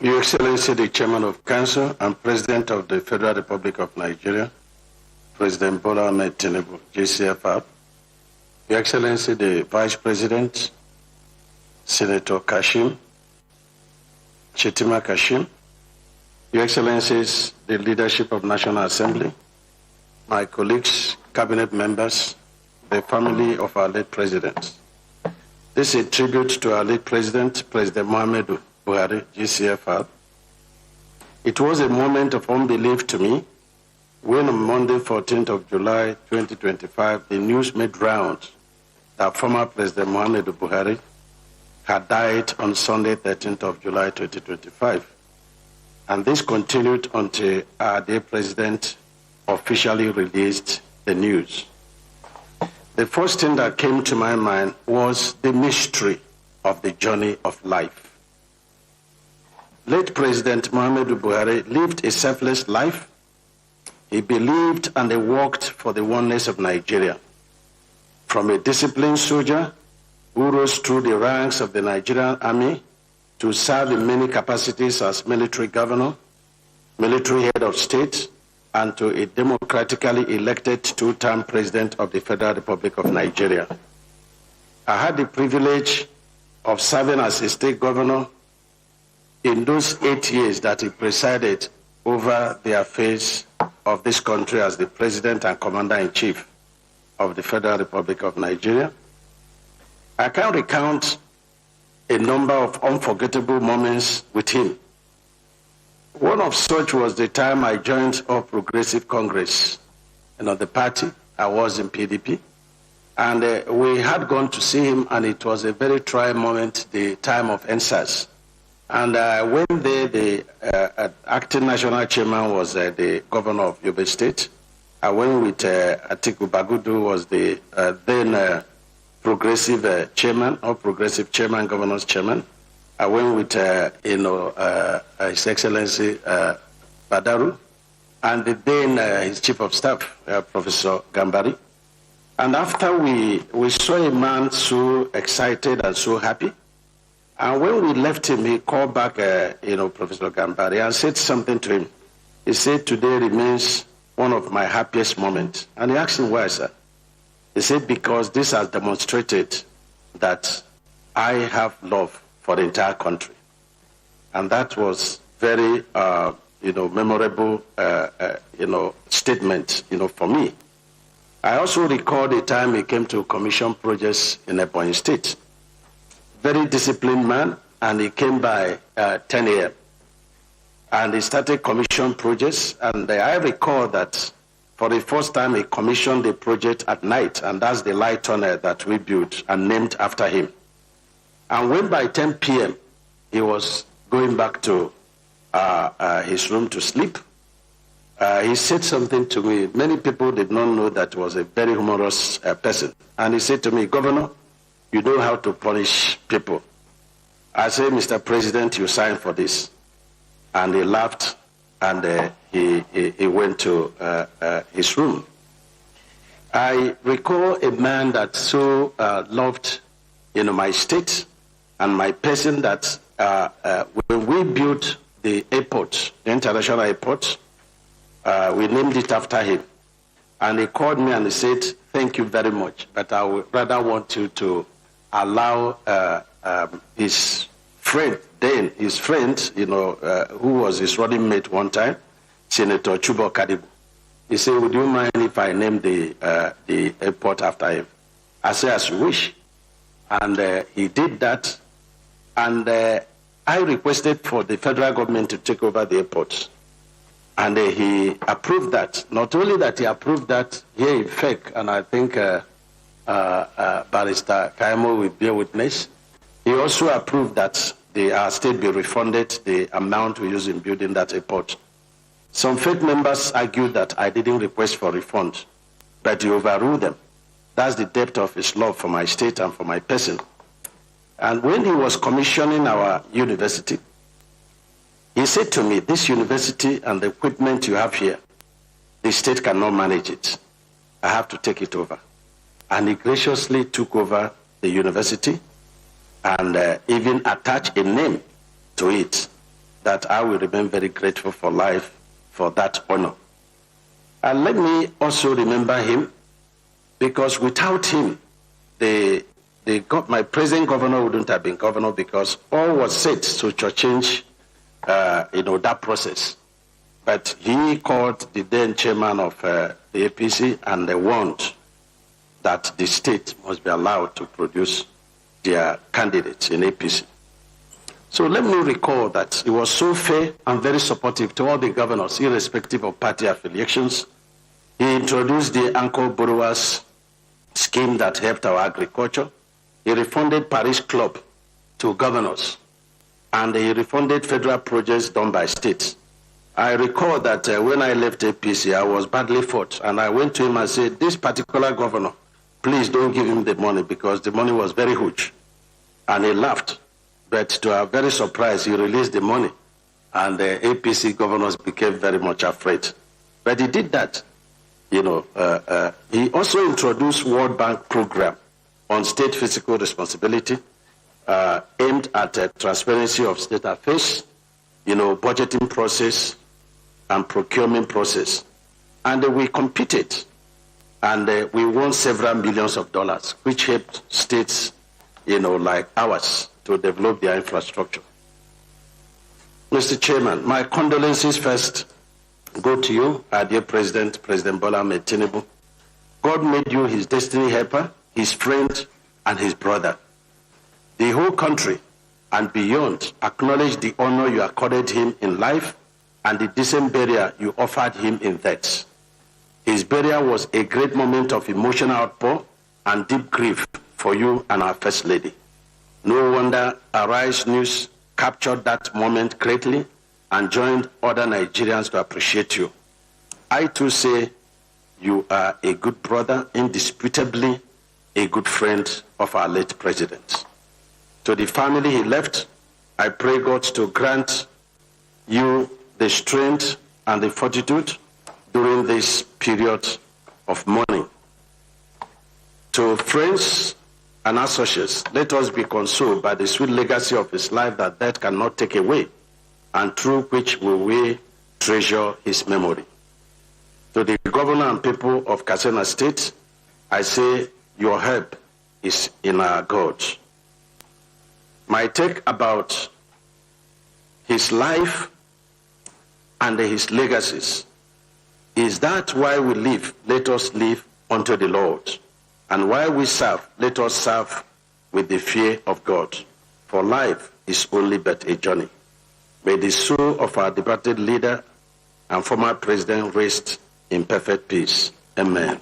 Your Excellency, the Chairman of Council and President of the Federal Republic of Nigeria, President Bola Ahmed Tinubu, GCFR. Your Excellency, the Vice President, Senator Kashim, Shettima Kashim. Your Excellencies, the leadership of National Assembly, my colleagues, cabinet members, the family of our late President. This is a tribute to our late President, President Muhammadu Buhari, GCFR. It was a moment of unbelief to me when on Monday, 14th of July, 2025, the news made rounds that former President Muhammadu Buhari had died on Sunday, 13th of July, 2025. And this continued until our dear President officially released the news. The first thing that came to my mind was the mystery of the journey of life. Late President Muhammadu Buhari lived a selfless life. He believed and he worked for the oneness of Nigeria. From a disciplined soldier who rose through the ranks of the Nigerian army to serve in many capacities as military governor, military head of state, and to a democratically elected two-term president of the Federal Republic of Nigeria. I had the privilege of serving as a state governor in those 8 years that he presided over the affairs of this country as the President and Commander-in-Chief of the Federal Republic of Nigeria. I can recount a number of unforgettable moments with him. One of such was the time I joined All Progressive Congress, the party. I was in PDP. And we had gone to see him, and it was a very trying moment, the time of NSAS. And when the acting national chairman was the governor of Yobe State, I went with Atiku Bagudu, was the then progressive chairman, or progressive chairman, governor's chairman. I went with His Excellency Badaru, and then his chief of staff, Professor Gambari. And after we saw a man so excited and so happy. And when we left him, he called back, Professor Gambari and said something to him. He said, "Today remains one of my happiest moments." And he asked him, "Why, sir?" He said, "Because this has demonstrated that I have love for the entire country." And that was very, memorable, statement, for me. I also recall the time he came to commission projects in Ebonyi State. Very disciplined man, and he came by 10 a.m. And he started commission projects, and I recall that for the first time he commissioned a project at night, and that's the light tunnel that we built and named after him. And when by 10 p.m. he was going back to his room to sleep, he said something to me. Many people did not know that he was a very humorous person. And he said to me, "Governor, you know how to punish people." I said, "Mr. President, you signed for this." And he laughed, and he went to his room. I recall a man that so loved, my state and my person, that when we built the airport, the international airport, we named it after him. And he called me and he said, "Thank you very much, but I would rather want you to allow his friend, who was his running mate one time, Senator Chubo Kadibu." He said, "Would you mind if I name the airport after him?" I said, "As you wish." And he did that. And I requested for the federal government to take over the airport. And he approved that. Not only that he approved that here in FEC, and I think Barrister Kaimo will bear witness, he also approved that our state be refunded the amount we use in building that airport. Some FEC members argued that I didn't request for refund, but he overruled them. That's the depth of his love for my state and for my person. And when he was commissioning our university, he said to me, "This university and the equipment you have here, the state cannot manage it. I have to take it over." And he graciously took over the university and even attached a name to it. that I will remain very grateful for life for that honor. And let me also remember him, because without him, my present governor wouldn't have been governor, because all was set to change that process. But he called the then chairman of the APC and they warned that the state must be allowed to produce their candidates in APC. So let me recall that he was so fair and very supportive to all the governors, irrespective of party affiliations. He introduced the Anchor Borrowers scheme that helped our agriculture. He refunded Paris Club to governors, and he refunded federal projects done by states. I recall that when I left APC, I was badly fought, and I went to him and said, this particular governor, please don't give him the money, because the money was very huge. And he laughed. But to our very surprise, he released the money, and the APC governors became very much afraid. But he did that. He also introduced World Bank program on state fiscal responsibility, aimed at transparency of state affairs, budgeting process and procurement process. And we competed, and we won several millions of dollars, which helped states, like ours, to develop their infrastructure. Mr. Chairman, my condolences first go to you, our dear President Bola Ahmed Tinubu. God made you his destiny helper, his friend, and his brother. The whole country and beyond acknowledge the honor you accorded him in life and the decent burial you offered him in death. His burial was a great moment of emotional outpour and deep grief for you and our First Lady. No wonder Arise News captured that moment greatly and joined other Nigerians to appreciate you. I too say you are a good brother, indisputably a good friend of our late president. To the family he left, I pray God to grant you the strength and the fortitude during this period of mourning. To friends and associates, let us be consoled by the sweet legacy of his life that death cannot take away, and through which we will treasure his memory. To the governor and people of Katsina State, I say your help is in our God. My take about his life and his legacies is that while we live, let us live unto the Lord. And while we serve, let us serve with the fear of God. For life is only but a journey. May the soul of our departed leader and former president rest in perfect peace. Amen.